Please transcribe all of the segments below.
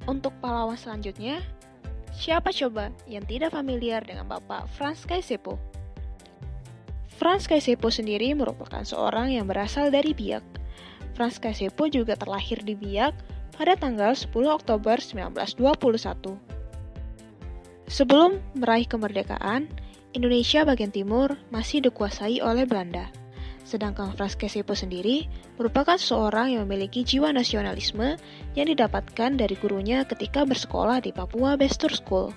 Untuk pahlawan selanjutnya, siapa coba yang tidak familiar dengan Bapak Franz Kaisepo? Franz Kaisepo sendiri merupakan seorang yang berasal dari Biak. Franz Kaisepo juga terlahir di Biak pada tanggal 10 Oktober 1921. Sebelum meraih kemerdekaan, Indonesia bagian timur masih dikuasai oleh Belanda. Sedangkan Franz Kaisepo sendiri merupakan seorang yang memiliki jiwa nasionalisme yang didapatkan dari gurunya ketika bersekolah di Papua Bestur School.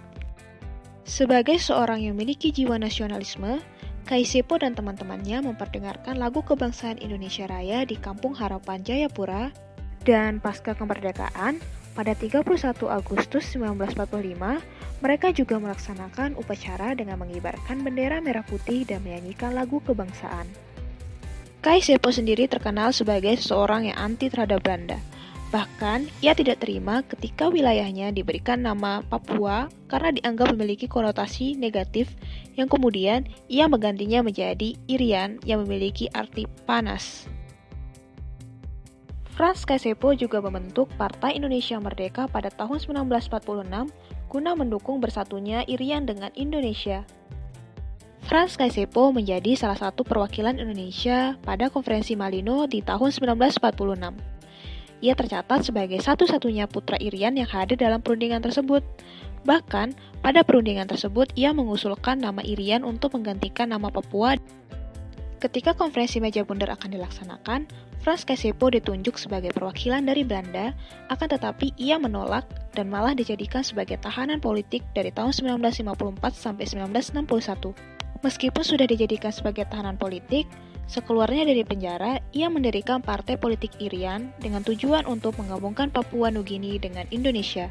Sebagai seorang yang memiliki jiwa nasionalisme, Kaisepo dan teman-temannya memperdengarkan lagu kebangsaan Indonesia Raya di Kampung Harapan Jayapura, dan pasca kemerdekaan, pada 31 Agustus 1945, mereka juga melaksanakan upacara dengan mengibarkan bendera merah putih dan menyanyikan lagu kebangsaan. Kaisepo sendiri terkenal sebagai seorang yang anti terhadap Belanda. Bahkan, ia tidak terima ketika wilayahnya diberikan nama Papua karena dianggap memiliki konotasi negatif yang kemudian ia menggantinya menjadi Irian yang memiliki arti panas. Franz Kaisepo juga membentuk Partai Indonesia Merdeka pada tahun 1946 guna mendukung bersatunya Irian dengan Indonesia. Franz Kaisepo menjadi salah satu perwakilan Indonesia pada Konferensi Malino di tahun 1946. Ia tercatat sebagai satu-satunya putra Irian yang hadir dalam perundingan tersebut. Bahkan, pada perundingan tersebut ia mengusulkan nama Irian untuk menggantikan nama Papua. Ketika konferensi meja bundar akan dilaksanakan, Franz Kaisepo ditunjuk sebagai perwakilan dari Belanda, akan tetapi ia menolak dan malah dijadikan sebagai tahanan politik dari tahun 1954 sampai 1961. Meskipun sudah dijadikan sebagai tahanan politik, sekeluarnya dari penjara, ia mendirikan partai politik Irian dengan tujuan untuk menggabungkan Papua Nugini dengan Indonesia.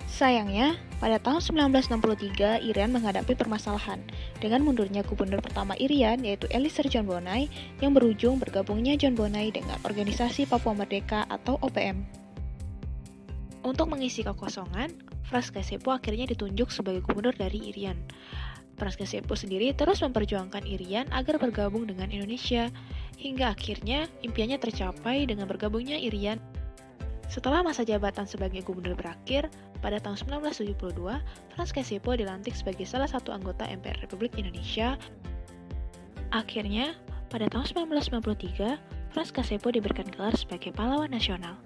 Sayangnya, pada tahun 1963, Irian menghadapi permasalahan dengan mundurnya gubernur pertama Irian, yaitu Elisir John Bonai, yang berujung bergabungnya John Bonai dengan Organisasi Papua Merdeka atau OPM. Untuk mengisi kekosongan, Franz Kaisepo akhirnya ditunjuk sebagai gubernur dari Irian. Franz Kaisepo sendiri terus memperjuangkan Irian agar bergabung dengan Indonesia, hingga akhirnya impiannya tercapai dengan bergabungnya Irian. Setelah masa jabatan sebagai gubernur berakhir, pada tahun 1972, Franz Kaisepo dilantik sebagai salah satu anggota MPR Republik Indonesia. Akhirnya, pada tahun 1993, Franz Kaisepo diberikan gelar sebagai pahlawan nasional.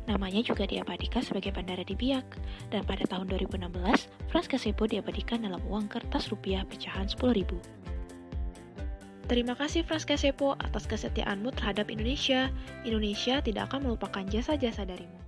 Namanya juga diabadikan sebagai bandara di Biak. Dan pada tahun 2016, Franz Kaisepo diabadikan dalam uang kertas rupiah pecahan 10.000. Terima kasih Franz Kaisepo atas kesetiaanmu terhadap Indonesia. Indonesia tidak akan melupakan jasa-jasa darimu.